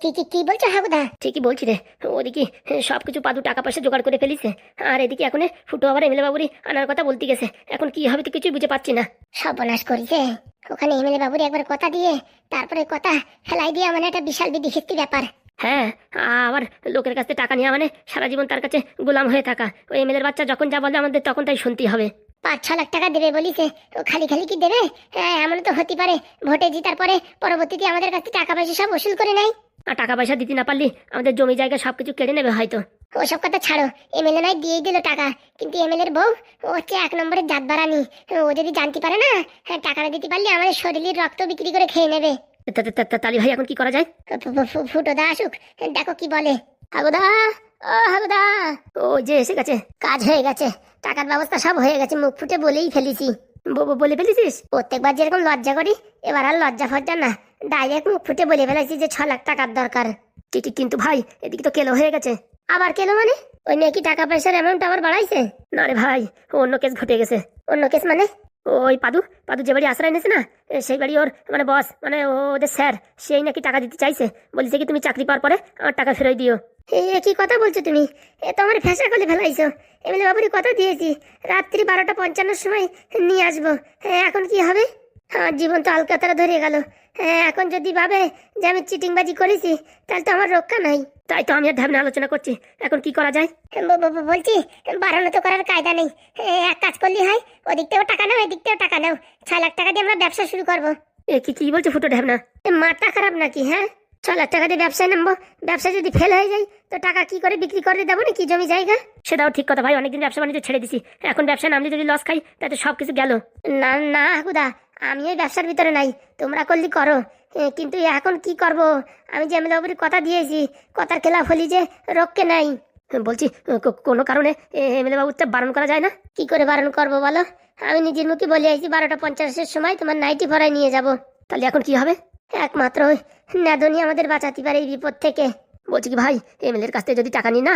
কি কি কি বলছো হাগুদা? ঠিকই বলছি রে। ওদিকে সবকিছু পাদু টাকা পয়সা জোগাড় করে ফেলিছে, আর এদিকে এখন ফুটো আবার এমএলএ বাবুরি আনার কথা বলতে গেছে। এখন কি হবে তো কিছুই বুঝে পাচ্ছি না। সর্বনাশ করেছে। ওখানে এমএলএ বাবুর একবার কথা দিয়ে তারপরে কথা ফেলাই দিয়ে মানে একটা বিশাল বিধিখিস্তি ব্যাপার। হ্যাঁ, আবার লোকের কাছে টাকা নেওয়া মানে সারা জীবন তার কাছে গোলাম হয়ে থাকা। ওই এমএলএর বাচ্চা যখন যা বলে আমাদের তখন তাই শুনতেই হবে। 5-6 লাখ টাকা দেবে বলিছে, ও খালি খালি কি দেবে? হ্যাঁ, এমন তো হতে পারে ভোটে জিতার পরে পরবর্তীতে আমাদের কাছে টাকা পয়সা সব ওসুল করে নেয়। আর টাকা পয়সা দিতে না পারলি আমাদের জমি জায়গা সবকিছু কেড়ে নেবে হয়তো। ওসব কথা ছাড়ো, এমএলএ নয় দিয়েই দিল টাকা, কিন্তু এমএলএর বউ ও হচ্ছে 1 নম্বরের জাত বাড়ানি। ও যদি জানতে পারে না, হ্যাঁ, টাকাটা দিতে পারলে আমাদের শরীরের রক্ত বিক্রি করে খেয়ে নেবে। তালি ভাই এখন কি করা যায়? ফুটোদা আসুক, দেখো কি বলে। হাগুদা, ও হাগুদা। ও যে এসে গেছে। কাজ হয়ে গেছে, টাকার ব্যবস্থা সব হয়ে গেছে, মুখ ফুটে বলেই ফেলেছি। বলে ফেলেছিস? প্রত্যেকবার যেরকম লজ্জা করি এবার আর লজ্জা ফজ্জা না, ডাইরেক্ট মুখ ফুটে বলে ফেলেছি যে 6 লাখ টাকার দরকার। কিন্তু ভাই এদিকে তো কেলো হয়ে গেছে। আবার কেলো মানে? ওই নাকি টাকা পয়সার অ্যামাউন্ট আবার বাড়াইছে? না রে ভাই, অন্য কেস ঘটে গেছে। অন্য কেস মানে? ওই পাদু যে বাড়ি আশ্রয় নিয়েছে না, সেই বাড়ি ওর মানে বস মানে ওদের স্যার, সেই নাকি টাকা দিতে চাইছে। বলেছে কি তুমি চাকরি পাওয়ার পরে আমার টাকা ফেরত দিও। এ কি কথা বলছো তুমি? এ তো আমার ফ্যাসা করে ফেলাইছো। এমএলএ বাবুরই কথা দিয়েছি রাত্রি 12:55 সময় নিয়ে আসবো। হ্যাঁ, এখন কি হবে? আমার জীবন তো আলকাতরা ধরে গেল। হ্যাঁ, এখন যদি ভাবে যে আমি চিটিংবাজি করেছি তাহলে তো আমার রক্ষা নাই। তাই তো আমি আর ধ্যানে আলোচনা করছি এখন কি করা যায়। বলছি বাড়ানো তো করার কায়দা নেই। এক কাজ করলে হয়, ওদিক থেকেও টাকা নাও এদিক থেকেও টাকা নাও, 6 লাখ টাকা দিয়ে আমরা ব্যবসা শুরু করবো। কি বলছে ফুটো ঢ্যাবনা? মাথা খারাপ নাকি? হ্যাঁ, 6 লাখ টাকা দিয়ে ব্যবসায় নামবো, ব্যবসা যদি ফেল হয়ে যায় তো টাকা কি করে বিক্রি করে দেবো নাকি জমি জায়গা? সেটাও ঠিক কথা ভাই, অনেকদিন ব্যবসা বাণিজ্য ছেড়ে দিছি, এখন ব্যবসা নামলে যদি লস খাই তাতে সবকিছু গেল। না না হাগুদা, আমি ওই ব্যবসার ভিতরে নাই, তোমরা করলি করো, কিন্তু এখন কি করব? আমি যে এমএলএ বাবুর কথা দিয়েছি, কথার খেলাফ হলি যে রক্ষে নাই। বলছি কোনো কারণে এমএলএ বাবুটা বারণ করা যায় না? কি করে বারণ করবো বলো? আমি নিজের মুখে বলে আইছি 12:50 সময় তোমার নাইটি ভরায় নিয়ে যাব। তাহলে এখন কি হবে? একমাত্র ওই নাদনি আমাদের বাঁচাতে পারে এই বিপদ থেকে। বলছি কি ভাই, এমএলএর কাছ থেকে যদি টাকা নিই না,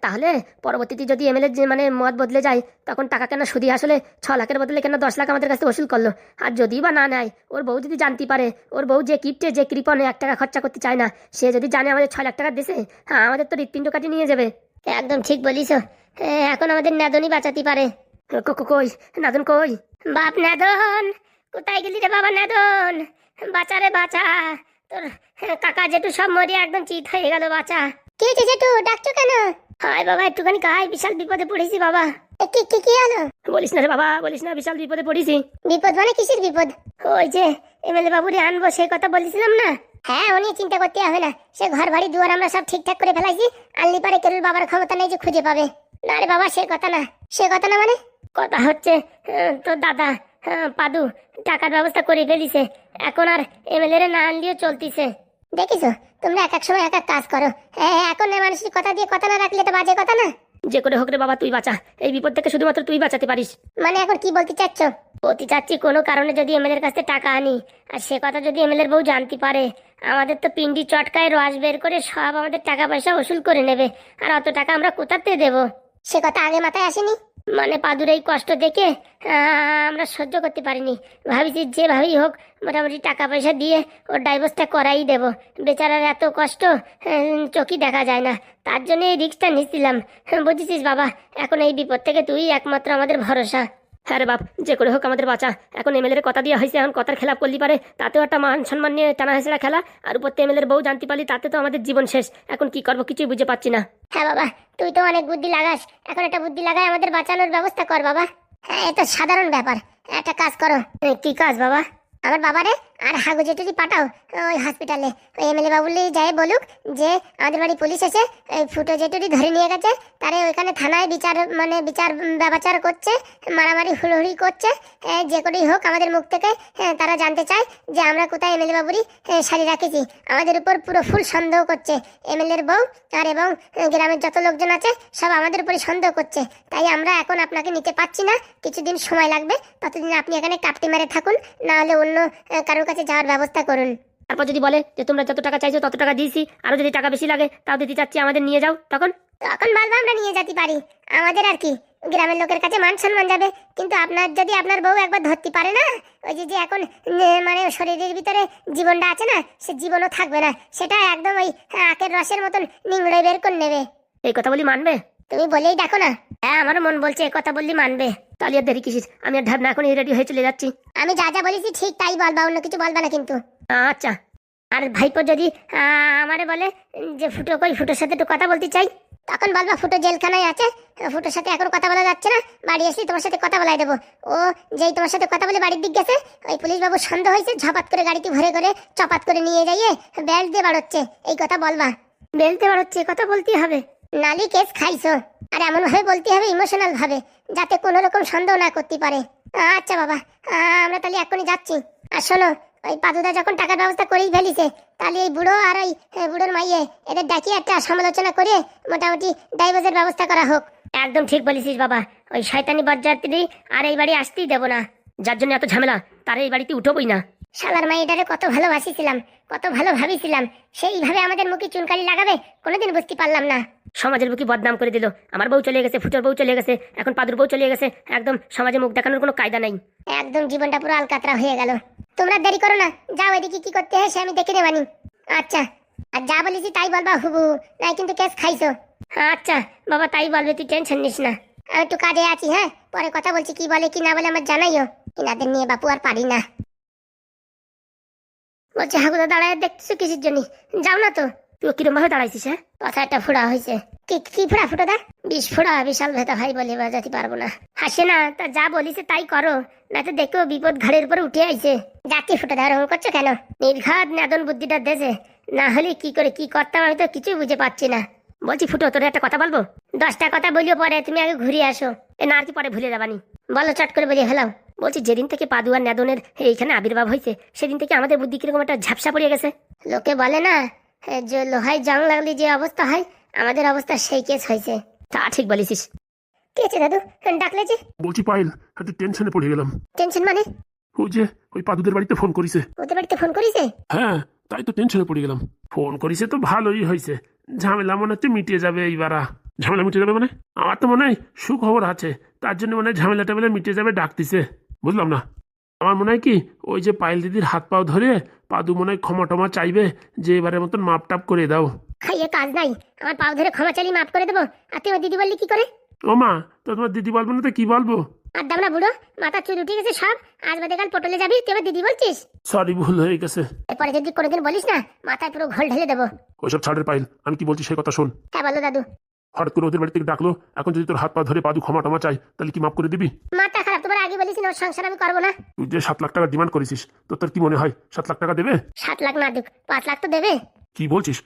তাহলে পরবর্তীতে যদি এমএলএর যে মানে মত বদলে যায় তখন টাকা কেন সুদি আসলে 6 লাখের বদলে কেন 10 লাখ আমাদের কাছে ওসুল করলো। আর যদি বা না নেয়, ওর বউ যদি জানতে পারে, ওর বউ যে কিপটে যে কৃপণে 1 টাকা খরচা করতে চায় না, সে যদি জানে আমাদের 6 লাখ টাকা দিছে, হ্যাঁ আমাদের তো হৃৎপিণ্ড কাটি নিয়ে যাবে। একদম ঠিক বলিস। এখন আমাদের নাদনি বাঁচাতে পারে। কই নাদন কই? বাপ নাদন, কোথায় গেলি রে বাবা নাদন? বাঁচা রে বাঁচা, তোর কাকা জেঠু সব মরিয়া একদম চিত হয়ে গেল, বাঁচা। কে জেঠু ডাকছো কেন? হায় বাবা, একটুখানি গায়ে বিশাল বিপদে পড়েছি বাবা। কি কি কি হলো? বলিস না রে বাবা, বলিস না, বিশাল বিপদে পড়েছি। বিপদ মানে কিসের বিপদ? ওই যে এমএলএ বাবুরে আনবো সেই কথা বলেছিলাম না। হ্যাঁ, ও নিয়ে চিন্তা করতে হবে না, সে ঘর বাড়ি দুয়ার আমরা সব ঠিকঠাক করে ফেলাইছি। আনলি পারে কেরুর বাবার ক্ষমতা নেই যে খুঁজে পাবে। না রে বাবা, সে কথা না। সে কথা না মানে? কথা হচ্ছে তোর দাদা পাদু টাকার ব্যবস্থা করে ফেলিছে, এখন আর এমএলএ রে না আনলিও চলতিছে। দেখিছো, তোমরা এক এক সময় এক এক কাজ করো। এখন মানুষের কথা দিয়ে কথা না রাখলে তো বাজে কথা না। যে করে হোক রে বাবা, তুই বাঁচা, এই বিপদ থেকে শুধুমাত্র তুই বাঁচাতে পারিস। মানে এখন কি বলতে চাচ্ছ? বলতে চাচ্ছি কোনো কারণে যদি এমএলএর কাছে টাকা আনি আর সে কথা যদি এমএলএর বউ জানতে পারে, আমাদের তো পিন্ডি চটকায় রস বের করে সব আমাদের টাকা পয়সা ওসুল করে নেবে। আর অত টাকা আমরা কোথাতে দেব? সে কথা আগে মাথায় আসেনি। মানে পাদুর এই কষ্ট দেখে আমরা সহ্য করতে পারিনি, ভাবিছি যেভাবেই হোক মোটামুটি টাকা পয়সা দিয়ে ওর ডাইভোর্সটা করাই দেব। বেচারার এত কষ্ট চোখই দেখা যায় না, তার জন্য এই রিস্কটা নিচ্ছিলাম। বুঝেছিস বাবা, এখন এই বিপদ থেকে তুই একমাত্র আমাদের ভরসা। হ্যাঁ রে বাপ, যে করে হোক আমাদের বাঁচা। এখন এমএলএর কথা দিয়ে হয়েছে, এখন কথার খেলাপ করলি পারে তাতেও একটা মান সম্মান নিয়ে টানা হেসড়া খেলা, আর উপর এমএলএর বউ জানতে পারলি তাতে তো আমাদের জীবন শেষ। এখন কি করবো কিছুই বুঝে পাচ্ছি না। হ্যাঁ বাবা, তুই তো অনেক বুদ্ধি লাগাস, এখন একটা বুদ্ধি লাগায় আমাদের বাঁচানোর ব্যবস্থা কর বাবা। হ্যাঁ, এটা সাধারণ ব্যাপার, একটা কাজ করো। কি কাজ বাবা? আমার বাবারে আর হাগু জেঠুরি পাঠাও ওই হসপিটালে, ওই এমএলএ বাবুলি যাই বলুক যে আমাদের বাড়ি পুলিশ এসে ফুটো জেঠুরি ধরে নিয়ে গেছে, তারে ওইখানে থানায় বিচার ব্যবচার করছে, মারামারি হুড়োহুড়ি করছে। যে করেই হোক আমাদের মুখ থেকে তারা জানতে চায় যে আমরা কোথায় এমএলএ বাবুরি শাড়ি রাখেছি। আমাদের উপর পুরো ফুল সন্দেহ করছে এমএলএর বউ আর এবং গ্রামের যত লোকজন আছে সব আমাদের উপরে সন্দেহ করছে। তাই আমরা এখন আপনাকে নিতে পারছি না, কিছুদিন সময় লাগবে, ততদিন আপনি এখানে কাপটি মেরে থাকুন, না হলে অন্য কারোর কাছে যাওয়ার ব্যবস্থা করুন। তারপর যদি বলে যে তোমরা যত টাকা চাইছো তত টাকা দিয়েছি, আরো যদি টাকা বেশি লাগে তাও দিতে চাচ্ছি, আমাদের নিয়ে যাও, তখন বলবো আমরা নিয়ে যেতে পারি, আমাদের আর কি, গ্রামের লোকের কাছে মান সম্মান যাবে, কিন্তু আপনার যদি আপনার বউ একবার ধরতে পারে না, ওই যে যে এখন মানে শরীরের ভিতরে জীবনটা আছে না, সে জীবনও থাকবে না, সেটা একদম ওই আখের রসের মতন নিংড়ে বের করে নেবে। এই কথা বলি মানবে? তুমি বলেই দেখো না। হ্যাঁ, আমারও মন বলছে এই কথা বললি মানবে। তাহলে আর দেরি কিসিস, আমি আর ঢাবনা এখনই রেডি হয়ে চলে যাচ্ছি। আমি যা যা বলেছি ঠিক তাই বলবা, অন্য কিছু বলবা না কিন্তু। আচ্ছা। আর ভাইপো যদি আমারে বলে যে ফুটো কই, ফুটোর সাথে একটু কথা বলতে চাই, তখন বলবা ফুটো জেলখানায় আছে, ফুটোর সাথে এখন কথা বলা যাচ্ছে না, বাড়ি এসে তোমার সাথে কথা বলাই দেবো। ও যেই তোমার সাথে কথা বলে বাড়ির দিক গেছে, ওই পুলিশ বাবু সন্দেহ হয়েছে, ঝপাত করে গাড়িতে ভরে করে চপাত করে নিয়ে যাইয়ে বেল্ট দিয়ে বাড়চ্ছে, এই কথা বলবা। বেলতে বাড়াচ্ছে, কথা বলতেই হবে। নালি কেস খাইছো, আর এমন ভাবে বলতে হবে, ইমোশনাল ভাবে, যাতে কোনো রকম সন্দেহ না করতে পারে। আচ্ছা বাবা, আমরা তাহলে এখনই যাচ্ছি। আর শোনো, ওই পাদুদা যখন টাকার ব্যবস্থা করেই ফেলিছে, তাহলে এই বুড়ো আর ওই বুড়োর মাইয়ে এদের ডাকিয়ে একটা সমালোচনা করে মোটামুটি ডাইভোর্সের ব্যবস্থা করা হোক। একদম ঠিক বলেছিস বাবা, ওই শয়তানি বরযাত্রী আর এই বাড়ি আসতেই দেবো না। যার জন্য এত ঝামেলা, তার এই বাড়িতে উঠবই না। শালার মাইটারে কত ভালোবাসিছিলাম, কত ভালো ভাবিছিলাম, সেইভাবে আমাদের মুখে চুনকালি লাগাবে কোনোদিন বুঝতে পারলাম না। সমাজের বুকি বদনাম করে দিল। আমার বউ চলে গেছে, ফুটোর বউ চলে গেছে, এখন পাদুর বউ চলে গেছে, একদম সমাজে মুখ দেখানোর কোনো কায়দা নাই। একদম জীবনটা পুরো আলকাতরা হয়ে গেল। তোমরা দেরি করো না, যাও এদিকে কি করতে হয় সে আমি দেখে নেবানি। আচ্ছা, আর যা বলেছি তাই বলবা হুবু, নাই কিন্তু কেস খাইছো। আচ্ছা বাবা, তাই বলবে, তুই টেনশন নিস না। আমি একটু কাজে আছি, হ্যাঁ পরে কথা বলছি, কি বলে কি না বলে আমার জানাইও। এনাদের নিয়ে বাপু আর পারি না। বলছে হাগুদা দাঁড়ায় দেখতেছো কিসের জন্য? যাও না তো। তুই কিরম ভাবে দাঁড়াইছিস? হ্যাঁ, কথা একটা ফোড়া হয়েছে। কি ফোড়া ফুটো দা? 20 ফোড়া বিশাল ভেতা ভাই বলে বাজাতে পারবো না। হাসে না, তা যা বলিছে তাই করো, না তো দেখো বিপদ ঘাড়ের উপরে উঠে আইছে। যাচ্ছি ফুটো দা, ওরকম করছো কেন? নির্ঘাত নাদন বুদ্ধিটা দেছে, না হলে কি করে কি করতাম আমি তো কিছুই বুঝে পাচ্ছি না। বলছি ফুটো, তোর একটা কথা বলবো? 10টা কথা বলিও পরে, তুমি আগে ঘুরে আসো। এ না আর কি পরে ভুলে যাবানি? বলো, চট করে বলিয়ে ফেলাও। বলছি যেদিন থেকে পাদু আর নাদনের এইখানে আবির্ভাব হয়েছে, সেদিন থেকে আমাদের বুদ্ধি কিরকম একটা ঝাপসা পড়ে গেছে। লোকে বলে না, যে লোহায় জং লাগলে যে অবস্থা হয়, আমাদের অবস্থা সেই কেস হয়েছে। তা ঠিক বলেছিস। কি আছে দাদু, ডাকলে যে? বলছি পাইল, একটু টেনশনে পড়ে গেলাম। টেনশন মানে? ওই যে ওই পাদুদের বাড়িতে ফোন করিছে। ওদের বাড়িতে ফোন করিছে? হ্যাঁ, তাই তো টেনশনে পড়ে গেলাম। ফোন করিছে তো ভালোই হয়েছে, ঝামেলা মনে হচ্ছে মিটিয়ে যাবে এইবারা। ঝামেলা মিটে যাবে মানে? আমার তো মনে হয় সুখবর আছে, তার জন্য মনে হয় ঝামেলা টামেলা মিটে যাবে, ডাকতিছে। বুঝলাম না, আমার মনে হয় কি ওই যে পায়েল দিদির হাত পাও ধরে পাদু মনে হয় ক্ষমা টমা চাইবে, যে এবারের মতন মাপ টাপ করে দাও। খাইয়ে কাজ নাই, আমার পাও ধরে ক্ষমা চালিয়ে মাফ করে দেবো, আর তুই আমার দিদি বললি কি করে? ও মা, তো তোমার দিদি বলবো না তো কি বলবো? আর দামনা বুড়ো, মাথা চুল উঠে গেছে সব, আজ বাদে কাল পটলে যাবি, তুই আমার দিদি বলছিস? সরি, ভুল হয়ে গেছে। এরপরে যদি কোনোদিন বলিস না, মাথায় পুরো ঘোল ঢেলে দেবো। ওইসব ছাড়ের পাইল, আমি কি বলছি সেই কথা শোন। হ্যাঁ বলো দাদু। হঠাৎ করে ওদের বাড়ি থেকে ডাকলো, এখন যদি তোর হাত পা ধরে পাদু ক্ষমা টমা চাই, তাহলে কি মাফ করে দিবি? মাথা খারাপ, তোমার আগে বলিস না ওর সংসার আমি করবো না। তুই যে 7 লাখ টাকা ডিমান্ড করেছিস, তো তোর কি মনে হয় 7 লাখ টাকা দেবে? 7 লাখ না দেখ, 5 লাখ তো দেবে। কি বলছিস?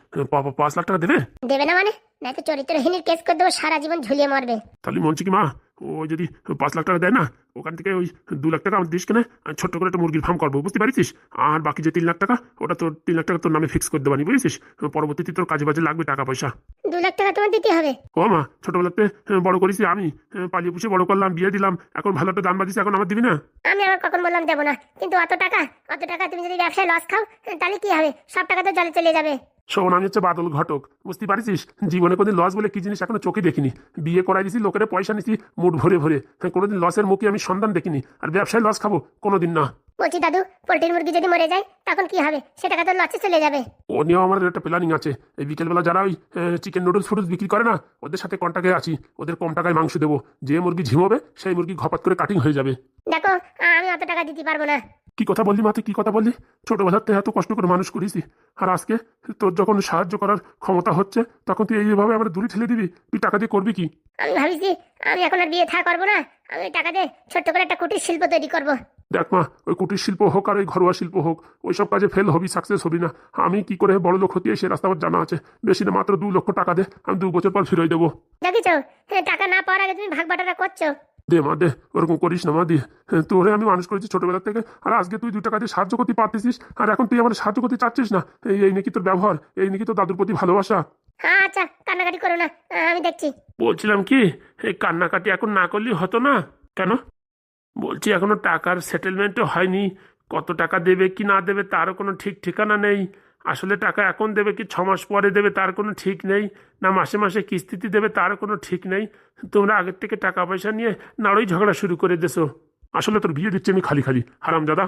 5 লাখ টাকা দেবে? দেবে না মানে? না তো চরিত্রহীনের কেস করে দেবো, সারা জীবন ঝুলিয়ে মরবে। তাহলে মনছি কি মা, ওই যদি 5 লাখ টাকা দেয় না, ওখান থেকে ওই 2 লাখ টাকা আমার দিস কেনে, ছোট্ট করে একটা মুরগির ফার্ম করবো, বুঝতে পারিস? আর বাকি যে 3 লাখ টাকা, ওটা তোর 3 লাখ টাকা তোর নামে ফিক্স করে দেবানি, বুঝেছিস? পরবর্তীতে তোর কাজে বাজে লাগবে টাকা পয়সা। 2 লাখ টাকা তোমার দিতে হবে? ও মা, ছোটবেলাতে বড় করেছি আমি, পালিয়ে পুষে বড় করলাম, বিয়ে দিলাম, এখন ভালো একটা দান বাজিস, এখন আমার দিবি না? আমি আবার কখন বললাম দেবো না, কিন্তু অত টাকা তুমি যদি ব্যবসায় লস খাও, তাহলে কি হবে? সব টাকা তো জলে চলে যাবে। শোন, আমি হচ্ছে বাদল ঘটক, বুঝতে পারিস? জীবনে কোনোদিন লস বলে কি জিনিস এখনো চোখে দেখিনি। বিয়ে করাই দিছি, লোকের পয়সা নিছি মুঠ ভরে ভরে, কোনোদিন লসের মুখে আমি সন্ধান দেখিনি। আর ব্যবসায় লস খাবো কোনোদিন না। বলছি দাদু, পোল্ট্রির মুরগি যদি মরে যায় তখন কি হবে? সে টাকা তো লসে চলে যাবে। ও নিয়েও আমার একটা প্ল্যানিং আছে। এই বিকেলবেলা যারা ওই চিকেন নুডলস ফুডলস বিক্রি করে না, ওদের সাথে কন্টাক্টে আছি, ওদের কম টাকায় মাংস দেবো। যে মুরগি ঝিমোবে সেই মুরগি ঘপাত করে কাটিং হয়ে যাবে। দেখো, আমি অত টাকা দিতে পারবো না। কি কথা বললি মা, তুই কি কথা বললি? ছোটবেলাতে এত কষ্ট করে মানুষ করেছি, আর আজকে তোর যখন সাহায্য করার ক্ষমতা হচ্ছে, তখন তুই এইভাবে আমরা দূরে ঠেলে দিবি? তুই টাকা দিয়ে করবি কি? আমি ভাবিছি আমি এখন আর বিয়ে থা করবো না, আমি ওই টাকা দিয়ে ছোট্ট করে একটা কুটির শিল্প তৈরি করবো। দেখ মা, ওই কুটির শিল্প হোক আর ওই ঘরোয়া শিল্প হোক, ওইসব কাজে ফেল হবি, সাকসেস হবি না। আমি কি করে বড় লোক হতে, সে রাস্তা আমার জানা আছে। বেশি না, মাত্র 2 লক্ষ টাকা দে, আমি 2 বছর পর ফিরে দেবো। দেখেছো, টাকা না পাওয়ার আগে তুমি ভাগ বাটোয়ারা করছো। দে মা দে, ওরকম করিস না মা, দিয়ে তোরে আমি মানুষ করেছি ছোটবেলা থেকে, আর আজকে তুই 2 টাকা দিয়ে সাহায্য করতে পারতেছিস, আর এখন তুই আমার সাহায্য করতে চাচ্ছিস না? এই নাকি তোর ব্যবহার? এই নাকি তোর দাদুর প্রতি ভালোবাসা? হ্যাঁ আচ্ছা, কান্নাকাটি করো না, আমি দেখছি। বলছিলাম কি, এই কান্নাকাটি এখন না করলেই হতো না? কেন? বলছি এখনো টাকার সেটেলমেন্টও হয়নি, কত টাকা দেবে কি না দেবে তারও কোনো ঠিক ঠিকানা নেই। আসলে টাকা এখন দেবে কি 6 মাস পরে দেবে তার কোনো ঠিক নেই, না মাসে মাসে কিস্তিতে দেবে তার কোনো ঠিক নেই। তোমরা আগের থেকে টাকা পয়সা নিয়ে নাড়ই ঝগড়া শুরু করে দেছো। আসলে তোর বিয়ে দিচ্ছি আমি খালি খালি, হারাম দাদা।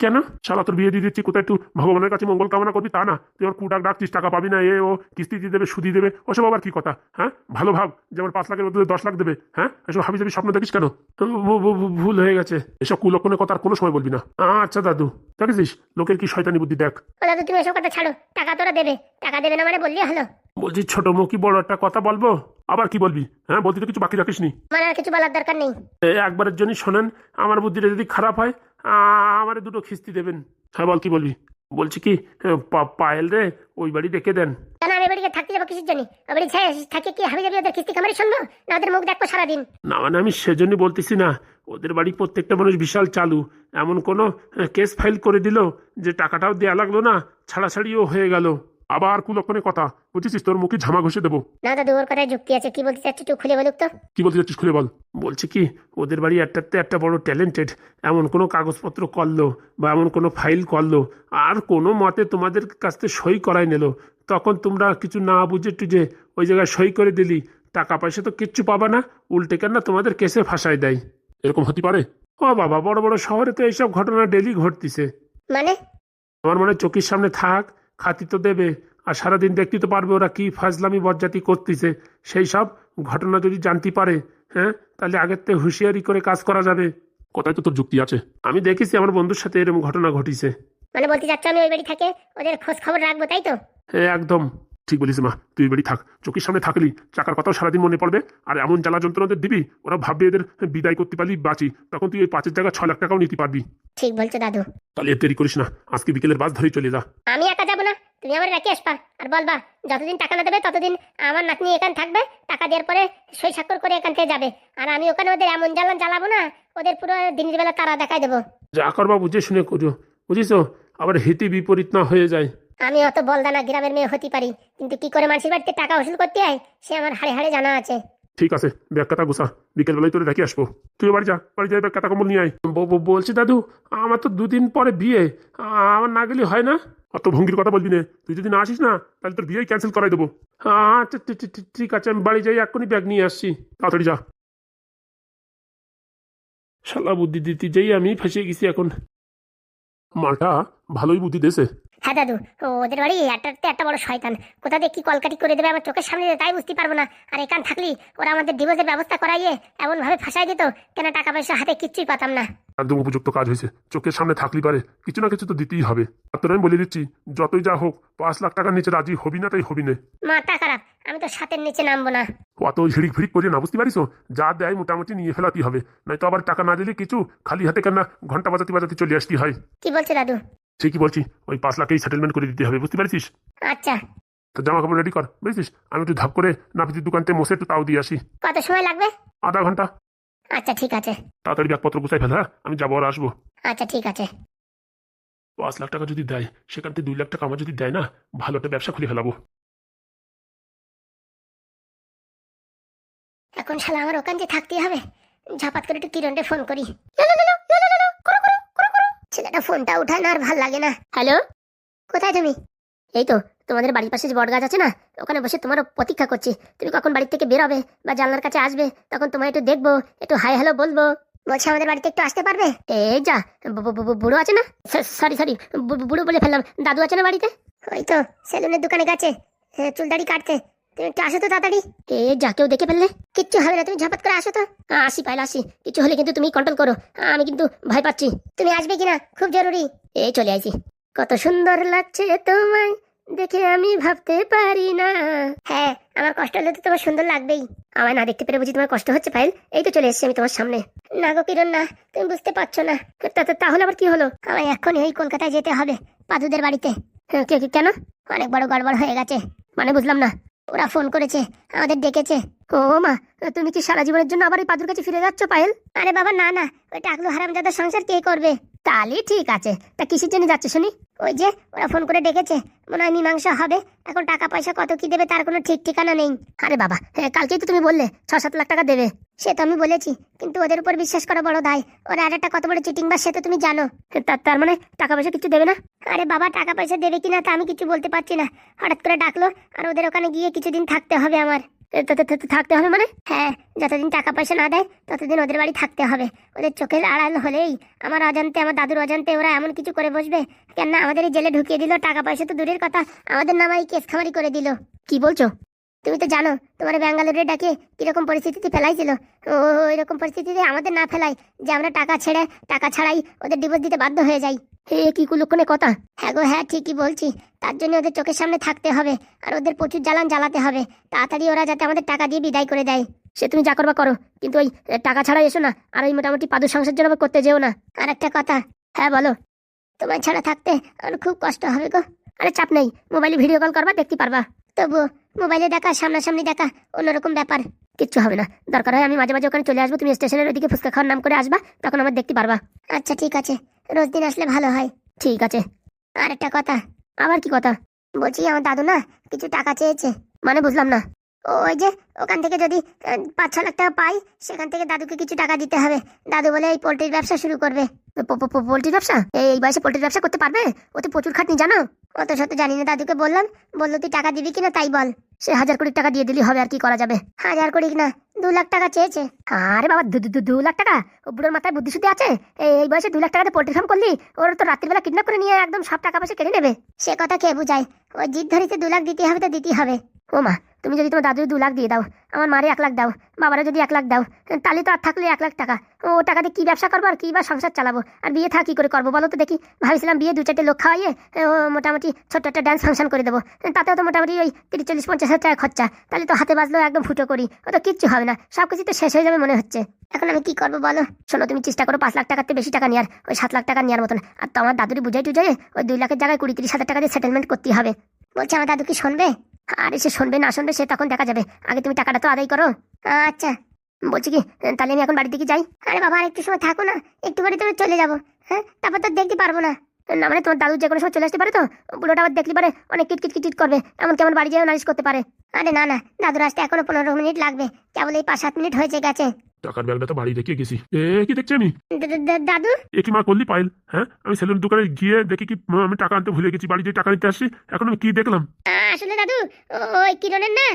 কেন শালা তোর বিয়ে দিয়ে দিচ্ছি কোথায় একটু ভগবানের কাছে মঙ্গল কামনা করবি তা না? তুই ওর কুটাক ডাকছিস টাকা পাবি না, ও কিস্তি দিয়ে দেবে সুদি দেবে, ওসব আবার কি কথা? হ্যাঁ, ভালো ভাব যে আমার 5 লাখের মধ্যে 10 লাখ দেবে। হ্যাঁ, এসব হাবি যাবি স্বপ্ন দেখিস কেন? ভুল হয়ে গেছে, এসব কুলক্ষণের কথা আর কোনো সময় বলবি না। আচ্ছা দাদু, দেখেছিস লোকের কি শয়তানি বুদ্ধি দেখ। ও দাদু তুমি এসব কথা ছাড়ো, টাকা তোরা দেবে, টাকা দেবে না মানে বললি হলো। বলছি ছোট মুখ কি বড় একটা কথা বলবো? আবার কি বলবি? হ্যাঁ, বলতে তো কিছু বাকি রাখিস নি। মানে আর কিছু বলার দরকার নেই। একবারের জন্য শোনেন, আমার বুদ্ধিটা যদি খারাপ হয় আমারে 2টো কিস্তি দেবেন। হ্যাঁ বল, কি বলবি? বলছি কি, পায়েল রে ওই বাড়ি ডেকে দেন। কেন আমি বাড়িতে থাকতে যাবো কিসের জন্য? ওই বাড়ি থাকে কি হাবি যাবি ওদের কিস্তি কামারি শুনবো, না ওদের মুখ দেখবো সারাদিন? না মানে আমি সেজন্য বলতেছি না, ওদের বাড়ি প্রত্যেকটা মানুষ বিশাল চালু, এমন কোনো কেস ফাইল করে দিল যে টাকাটাও দেয়া লাগলো না, ছাড়াছাড়িও হয়ে গেল। আবার কুলক্ষণের কথা বুঝেছিস, তোর মুখে ঝামা ঘষে দেবো। না দাদু ওর কথায় যুক্তি আছে, কি বলতে চাচ্ছি একটু খুলে বলুক তো। কি বলতে যাচ্ছিস খুলে বল। বলছি কি, ওদের বাড়ি একটাতে একটা বড় ট্যালেন্টেড, এমন কোনো কাগজপত্র করলো বা এমন কোনো ফাইল করলো আর কোনো মতে তোমাদের কাছ থেকে সই করাই নিল, তখন তোমরা কিছু না বুঝে টুঝে ওই জায়গায় সই করে দিলি, টাকা পয়সা তো কিচ্ছু পাবা না, উল্টে কেন তোমাদের কেসে ফাঁসাই দেয়। এরকম হতে পারে? ও বাবা, বড় বড় শহরে তো এইসব ঘটনা ডেলি ঘটতিছে। মানে আমার মনে হয় চোখের সামনে থাক, খাতি তো দেবে, আর সারাদিন দেখতে তো পারবে ওরা কি ফাজলামি বজ্জাতি করতেছে। সেই সব ঘটনা যদি জানতে পারে, হ্যাঁ, তাহলে আগের থেকে হুঁশিয়ারি করে কাজ করা যাবে। কোথায় তো তোর যুক্তি আছে? আমি দেখেছি আমার বন্ধুর সাথে এরকম ঘটনা ঘটিছে। মানে বলতে চাচ্ছ আমি ওই বাড়ি থাকে ওদের খোঁজ খবর রাখবো, তাই তো? হ্যাঁ একদম ঠিক বলিস মা, তুই বাড়ি থাক, চোখের সামনে থাকলি চাকার কথাও সারাদিন মনে পড়বে, আর এমন জ্বালা যন্ত্রণাদের দিবি ওরা ভাববে এদের বিদায় করতে পারলি বাঁচি, তখন তুই ওই 5-এর জায়গায় 6 লাখ টাকাও নিতে পারবি। ঠিক বলছো দাদু। তাহলে এর দেরি করিস না, আজকে বিকেলের বাস ধরেই চলে যা। আমি একা যাবো না, তুমি আমার রেখে আসবা আর বলবা যতদিন টাকা না দেবে ততদিন আমার নাতনি এখানে থাকবে, টাকা দেওয়ার পরে সই স্বাক্ষর করে এখান থেকে যাবে, আর আমি ওখানে ওদের এমন জ্বালাবো না, ওদের পুরো দিনের বেলা তারা দেখাই দেবো। যা করবা বুঝে শুনে করো, বুঝিস? আবার হিতে বিপরীত না হয়ে যায়। আমি অত বলদানা গ্রামের মেয়ে হতে পারি, কিন্তু কি করে মানুষের বাড়িতে টাকা ওসুল করতে হয় সে আমার হাড়ে হাড়ে জানা আছে। ঠিক আছে, ব্যাগ কাটা গুছা, বিকেলবেলায় তোরে রেখে আসবো। তুই বাড়ি যা, বাড়ি যাই ব্যাগ কাটা কম্বল নিয়ে আয়। বলছি দাদু, আমার তো 2 দিন পরে বিয়ে, আমার না গেলে হয় না? অত ভঙ্গির কথা বলবি না, তুই যদি না আসিস না তাহলে তোর বিয়েই ক্যান্সেল করাই দেবো। আচ্ছা ঠিক আছে, আমি বাড়ি যাই, এক্ষুনি ব্যাগ নিয়ে আসছি, তাড়াতাড়ি যা। শালা বুদ্ধি দিতে যেই আমি ফেসে গেছি এখন। মালটা ভালোই বুদ্ধি দেছে। হ্যাঁ দাদু, ওদের বাড়ি একটা বড় শয়তান, কোথা দিয়ে কি কলকাটি করে দেবে আমার চোখের সামনে দিয়ে তাই বুঝতে পারবো না। আর এখান থাকলি ওরা আমাদের ডিভোর্সের ব্যবস্থা করাইয়ে এমন ভাবে ফাঁসাই দিত, কেন টাকা পয়সা হাতে কিচ্ছুই পাতাম না। একদম উপযুক্ত কাজ হয়েছে, চোখের সামনে থাকলি পারে কিছু না কিছু তো দিতেই হবে। আর তোর আমি বলে দিচ্ছি, যতই যা হোক 5 লাখ টাকার নিচে রাজি হবি না, তাই হবি না। মাথা খারাপ, আমি তো সাতের নিচে নামবো না। অত ঝিড়িক ফিড়িক করে না, বুঝতে পারিস? যা দেয় মোটামুটি নিয়ে ফেলাতেই হবে, নয়তো আবার টাকা না দিলে কিছু খালি হাতে কেন ঘন্টা বাজাতে চলে আসতে হয়। কি বলছে দাদু? ঠিকই বলছি, ওই 5 লাখেই সেটেলমেন্ট করে দিতে হবে, বুঝতে পারছিস? আচ্ছা। তো জামা কাপড় রেডি কর, বুঝছিস? আমি একটু ধাপ করে নাপিতির দোকানতে মশে একটু তাও দিয়ে আসি। কত সময় লাগবে? আধা ঘন্টা। আচ্ছা ঠিক আছে। তাড়াতাড়ি ব্যাগপত্র গুছাই ফেল, হ্যাঁ, আমি যাবো আর আসবো। আচ্ছা ঠিক আছে। 5 লাখ টাকা যদি দেয়, সেখান থেকে 2 লাখ টাকা আমার যদি দেয় না, ভালো একটা ব্যবসা খুলে ফেলাবো। এখন শালা আমার ওখান যে থাকতেই হবে, ঝাপাত করে একটু কিরণকে ফোন করি। ছেলেটা ফোনটা উঠায় না আর ভাল লাগে না। হ্যালো, কোথায় তুমি? এই তো তোমাদের বাড়ির পাশে যে বটগাছ আছে না, ওখানে বসে তোমার প্রতীক্ষা করছি। তুমি কখন বাড়ি থেকে বেরোবে বা জানলার কাছে আসবে, তখন তোমায় একটু দেখবো, একটু হাই হ্যালো বলবো। বলছি আমাদের বাড়িতে একটু আসতে পারবে? এই যা, বুড়ো আছে না, সরি বুড়ো বলে ফেললাম, দাদু আছে না বাড়িতে? ওই তো সেলুনের দোকানে গেছে চুল দাড়ি কাটতে, তুমি একটু আসো তো তাড়াতাড়ি। এ যা, কেউ দেখে ফেললে কিচ্ছু হবে না, তুমি ঝাপাত করে আসো তো। আসি পাইলে আসি, কিছু হলে কিন্তু তুমি কন্ট্রোল করো, আমি কিন্তু ভয় পাচ্ছি। তুমি আসবে কিনা খুব জরুরি। এই চলে আইছি। কত সুন্দর লাগছে তোমায় দেখে আমি ভাবতে পারি না। হ্যাঁ, আমার কষ্ট হলে তো তোমার সুন্দর লাগবেই। আমায় না দেখতে পেরে বুঝি তোমার কষ্ট হচ্ছে পাইল? এই তো চলে এসেছি আমি তোমার সামনে। না গো কিরণ না, তুমি বুঝতে পারছো না। তাহলে আবার কি হলো? আমায় এখন এই কলকাতায় যেতে হবে, পাদুদের বাড়িতে। কেন? অনেক বড় গড়বড় হয়ে গেছে। মানে বুঝলাম না। ওরা ফোন করেছে, আমাদের ডেকেছে। ও মা, তুমি কি সারা জীবনের জন্য আবার এই পাদুর কাছে ফিরে যাচ্ছ পায়েল? আরে বাবা না, ওই টাকলু হারামজাদার সংসার কে করবে? তাহলে ঠিক আছে, তা কিসের জন্য যাচ্ছে শুনি? ওই যে ওরা ফোন করে ডেকেছে, মনে হয় মীমাংসা হবে। এখন টাকা পয়সা কত কি দেবে তার কোনো ঠিক ঠিকানা নেই। আরে বাবা, কালকেই তো তুমি বললে 6-7 লাখ টাকা দেবে। সে তো আমি বলেছি, কিন্তু ওদের উপর বিশ্বাস করা বড় দায়। ওরা আর একটা কত বড় চিটিংবাজ সে তো তুমি জানো। তার মানে টাকা পয়সা কিছু দেবে না? আরে বাবা, টাকা পয়সা দেবে কিনা তা আমি কিছু বলতে পারছি না। হঠাৎ করে ডাকলো, আর ওদের ওখানে গিয়ে কিছুদিন থাকতে হবে আমার। থাকতে হবে মানে? হ্যাঁ, যতদিন টাকা পয়সা না দেয় ততদিন ওদের বাড়ি থাকতে হবে। ওদের চোখের আড়াল হলেই আমার অজান্তে, আমার দাদুর অজান্তে ওরা এমন কিছু করে বসবে। কেন না আমাদের জেলে ঢুকিয়ে দিল, টাকা পয়সা তো দূরের কথা, আমাদের নামাই কেস খামারি করে দিল। কি বলছো? তুমি তো জানো তোমার ব্যাঙ্গালোরে ডাকে কিরকম পরিস্থিতিতে ফেলাইছিল। ওইরকম পরিস্থিতিতে আমাদের না ফেলাই যে আমরা টাকা ছাড়াই ওদের ডিভোর্স দিতে বাধ্য হয়ে যাই। হে কি কুলক্ষণে কথা! হ্যাঁ গো হ্যাঁ, ঠিকই বলছি। তার জন্য ওদের চোখের সামনে থাকতে হবে, আর ওদের প্রচুর জ্বালান জ্বালাতে হবে। তাড়াতাড়ি ওরা যাতে আমাদের টাকা দিয়ে বিদায় করে দেয়। সে তুমি যা করবা করো, কিন্তু ওই টাকা ছাড়া এসো না, আর ওই মোটামুটি পাদু সংসার জন্য করতে যেও না। আর একটা কথা, হ্যাঁ বলো। তোমার ছাড়া থাকতে আমার খুব কষ্ট হবে গো। আরে চাপ নেই, মোবাইলে ভিডিও কল করবা, দেখতে পারবা। তবু মোবাইলে দেখা সামনাসামনি দেখা অন্যরকম ব্যাপার। কিচ্ছু হবে না, দরকার হয় আমি মাঝে মাঝে ওখানে চলে আসবো, তুমি স্টেশনের ওইদিকে ফুচকা খাওয়ার নাম করে আসবা, তখন আমার দেখতে পারবা। আচ্ছা ঠিক আছে, রোজ দিন আসলে ভালো হয়। ঠিক আছে। আর একটা কথা, আবার কি কথা? বলছি আমার দাদু না কিছু টাকা চেয়েছে। মানে বুঝলাম না। ওই যে ওখান থেকে যদি 5-6 লাখ টাকা পাই, সেখান থেকে দাদুকে কিছু টাকা দিতে হবে। দাদু বলে এই পোল্ট্রির ব্যবসা শুরু করবে। পোল্ট্রির ব্যবসা? এই বয়সে পোল্ট্রির ব্যবসা করতে পারবে? ওতে প্রচুর খাটনি জানো। অত শত জানি না, দাদুকে বললাম, বললো তুই টাকা দিবি কিনা তাই বল। সে 1,000 কোটি টাকা দিয়ে দিলি হবে, আর কি করা যাবে। 1000 কোটি না, 2 লাখ টাকা চেয়েছে। আরে বাবা, 2 লাখ টাকা? ও বুড়োর মাথায় বুদ্ধি শুদ্ধি আছে? এই বয়সে 2 লাখ টাকাতে পোল্ট্রি ফার্ম করলি? ওর তো রাত্রিবেলা কিডন্যাপ করে নিয়ে একদম সব টাকা পয়সা কেটে নেবে। সে কথা খেয়ে বুঝাই, ওই জিদ ধরেছে 2 লাখ দিতে হবে তো দিতেই হবে। ও মা, তুমি যদি তোমার দাদুর 2 লাখ দিয়ে দাও, আমার মারে 1 লাখ দাও, বাবারা যদি 1 লাখ দাও, তাহলে তো আর থাকলে 1 লাখ টাকা। ও টাকাতে কি ব্যবসা করবো, আর কি বা সংসার চালাবো, আর বিয়ে থা কি করে করবো বলো তো দেখি। ভাবছিলাম বিয়ে 2-4টে লোক খাওয়াইয়ে ও মোটামুটি ছোট্ট একটা ডান্স ফাংশন করে দেবো, তাতেও তো মোটামুটি ওই 30-40-50 হাজার টাকা খরচা। তাহলে তো হাতে বাজলেও একদম ফুটো করি, ও তো কিচ্ছু হবে না, সব কিছু তো শেষ হয়ে যাবে মনে হচ্ছে। এখন আমি কি করবো বলো? শোনো, তুমি চেষ্টা করো 5 লাখ টাকাতে বেশি টাকা নেওয়ার, ওই 7 লাখ টাকা নেওয়ার মতন। আর তো আমার দাদুরি বুঝাই টুঝাই ওই 2 লাখের জায়গায় 20-30 হাজার টাকা দিয়ে সেটেলমেন্ট করতে হবে। বলছে আমার দাদু কি শুনবে? আরে সে শুনবে না শুনবে সে তখন দেখা যাবে, আগে তুমি টাকাটা তো আদায় করো। আচ্ছা বলছি কি, তাহলে আমি এখন বাড়ির দিকে যাই। আরে বাবা, আর একটু সময় থাকো না, একটু পরে তো চলে যাবো। হ্যাঁ, তারপর তো দেখতে পারবো না। না মানে তোমার দাদু যে কোনো সময় চলে আসতে পারে, তো বুড়োটা আবার দেখলি পারে অনেক কিটকিট করবে, এমন কেমন বাড়ি যেও নালিশ করতে পারে। আরে না না, দাদুর আসতে এখনো 15 মিনিট লাগবে, কেবল এই 5-7 মিনিট হয়েছে গেছে। টাকার ব্যাগটা তো বাড়ি রেখে গেছি। কি দেখছি আমি? দাদু, এ কি মা করলি পাইল? হ্যাঁ, আমি সেলুন দোকানে গিয়ে দেখি কি আমি টাকা আনতে ভুলে গেছি, বাড়িতে টাকা নিতে আসছি, এখন আমি কি দেখলাম? আসলে দাদু ওই কিরণের না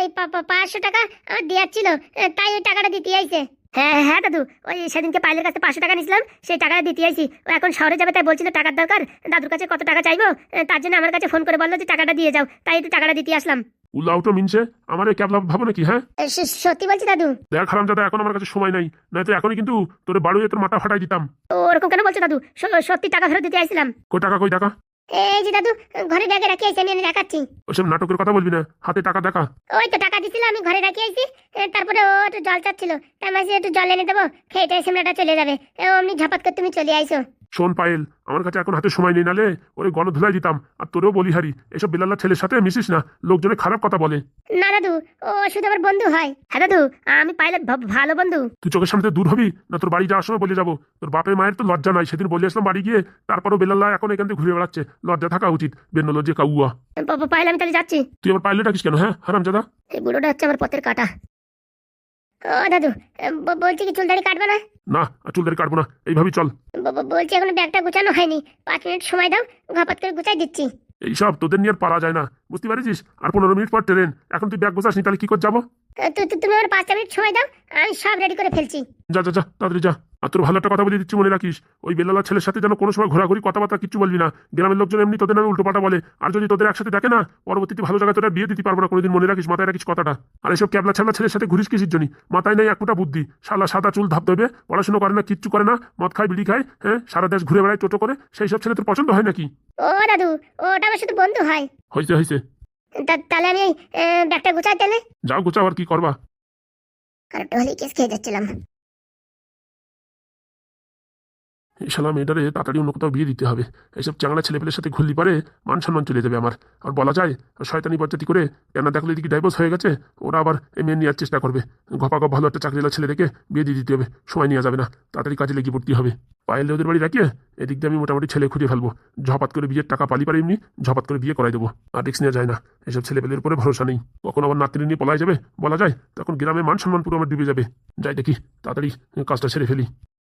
এই 500 টাকা আমার দেওয়ার ছিল, তাই ওই টাকাটা দিতে আইছে। হ্যাঁ হ্যাঁ দাদু, ওই সেদিনকে পাইলের কাছে 500 টাকা নিয়েছিলাম, সেই টাকাটা দিতে আইছি। ও এখন শহরে যাবে, তাই বলছিল টাকার দরকার, দাদুর কাছে কত টাকা চাইবো, তার জন্য আমার কাছে ফোন করে বললো যে টাকাটা দিয়ে যাও, তাই একটু টাকাটা দিতে আসলাম। উলাও তো মিনছে আমার এই ক্যাবলা ভাবো নাকি? হ্যাঁ সত্যি বলছি দাদু। দেখ হারাম দাদা, এখন আমার কাছে সময় নাই, নয়তো এখনই কিন্তু তোর বাড়ুয়ে তোর মাথা ফাটাই দিতাম। ওরকম কেন বলছো দাদু? সত্যি টাকা ফেরত দিতে আইছিলাম। কই টাকা, কই টাকা? এই যে দাদু, ঘরে ব্যাগে রাখি আইছি, আমি দেখাচ্ছি। ওসব নাটকের কথা বলবি না, হাতে টাকা দেখা। ওই তো টাকা দিছিল, আমি ঘরে রাখি আইছি। তারপরে ও একটু জল চাচ্ছিল, তাই মাসি একটু জল এনে দেবো, খেয়ে সিমলাটা চলে যাবে। অমনি ঝাপাত করে তুমি চলে আইছো। শোন পায়েল, আমার কাছে এখন হাতে সময় নেই, নালে ওরে গণধুলাই দিতাম। আর তোরেও বলি হারি, এসব বেলাল্লা ছেলের সাথে মিশিস না, লোকজনে খারাপ কথা বলে। না দাদু, ও শুধু আমার বন্ধু হয়। হ্যাঁ দাদু, আমি পাইলের ভালো বন্ধু। তুই চোখের সামনে থেকে দূর হবি না, তোর বাড়ি যাওয়ার সময় বলে যাবো। তোর বাপের মায়ের তো লজ্জা নাই, সেদিন বলে আসলাম বাড়ি গিয়ে, তারপরও বেলাল্লা এখন এখান থেকে ঘুরে বেড়াচ্ছে, লজ্জা থাকা উচিত। বেনলজ্জে কাউয়া। পাইলে আমি তাহলে যাচ্ছি। তুই আমার পাইলে ডাকিস কেন? হ্যাঁ হারাম দাদা। এই বুড়োটা হচ্ছে আমার পথের কাটা। ও দাদু, বলছি কি চুল দাড়ি কাটবে না? না, আর চুল দাড়ি কাটবো না, এইভাবেই চল। বলছি এখন ব্যাগটা গুছানো হয়নি, 5 মিনিট সময় দাও, ঘাপাত করে গুছাই দিচ্ছি। এইসব তোদের নিয়ে আর পারা যায় না, বুঝতে পারছিস? আর 15 মিনিট পর ট্রেন, এখন তুই ব্যাগ গোছাস নি, তাহলে কি করে যাবো? তুমি আমার 5 মিনিট সময় দাও, আমি সব রেডি করে ফেলছি। যা যা যা, তাড়াতাড়ি যা। আর তোর ভালো একটা কথা বলে দিচ্ছি, মনে রাখিস, ওই বেলালা ছেলের সাথে যেন কোনো সময় ঘোরাঘুরি কথাবার্তা কিচ্ছু বলবি না। গ্রামের লোকজন এমনি তোদের নামে উল্টোপাল্টা বলে, আর যদি তোদের একসাথে দেখে না, পরবর্তীতে ভালো জায়গায় তোরা বিয়ে দিতে পারবো না কোনোদিন, মনে রাখিস, মাথায় রাখিস কথাটা। আর এসব ক্যাবলা ছাবলা ছেলের সাথে ঘুরিস কিসের জন্য? মাথায় নেই এক ফোঁটা বুদ্ধি, শালা সাদা চুল ধাপ দেবে, পড়াশোনা করে না, কিচ্ছু করে না, মদ খায় বিড়ি খায়, হ্যাঁ সারা দেশ ঘুরে বেড়ায় টোটো করে, সেই সব ছেলে তোর পছন্দ হয় নাকি? ও দাদু, ওটা আমার শুধু বন্ধু হয়। হয়েছে হয়েছে, তাহলে আমি ব্যাগটা গুছাই তাহলে। যাও গোছাও, আর কি করবা। আর একটু হলেই কেস খেয়ে যাচ্ছিলাম। এই শালা মেয়েটারে তাড়াতাড়ি অন্য কোথাও বিয়ে দিতে হবে। এইসব চাংড়া ছেলেপেলের সাথে ঘুরলি পারে মান সম্মান চলে যাবে আমার। আর বলা যায় শয়তানি বজ্জাতি করে কেন দেখলে এদিকে ডাইভোর্স হয়ে গেছে, ওরা আবার এই মেয়ে নেওয়ার চেষ্টা করবে। গপাগপ ভালো একটা চাকরিওয়ালা ছেলে রেখে বিয়ে দিয়ে দিতে হবে, সময় নেওয়া যাবে না, তাড়াতাড়ি কাজে লেগে পড়তে হবে। পায়েলে ওদের বাড়ি রাখিয়ে এদিক দিয়ে আমি মোটামুটি ছেলে খুঁজে ফেলবো। ঝপাত করে বিয়ের টাকা পালি পারে এমনি ঝপাত করে বিয়ে করাই দেবো। আর রিক্স নেওয়া যায় না, এসব ছেলেপেলের উপরে ভরসা নেই। কখন আবার নাতনি নিয়ে পলাই যাবে বলা যায়, তখন গ্রামে মান সম্মান পুরো আমার ডুবে যাবে। যাই দেখি তাড়াতাড়ি কাজটা সেরে ফেলি।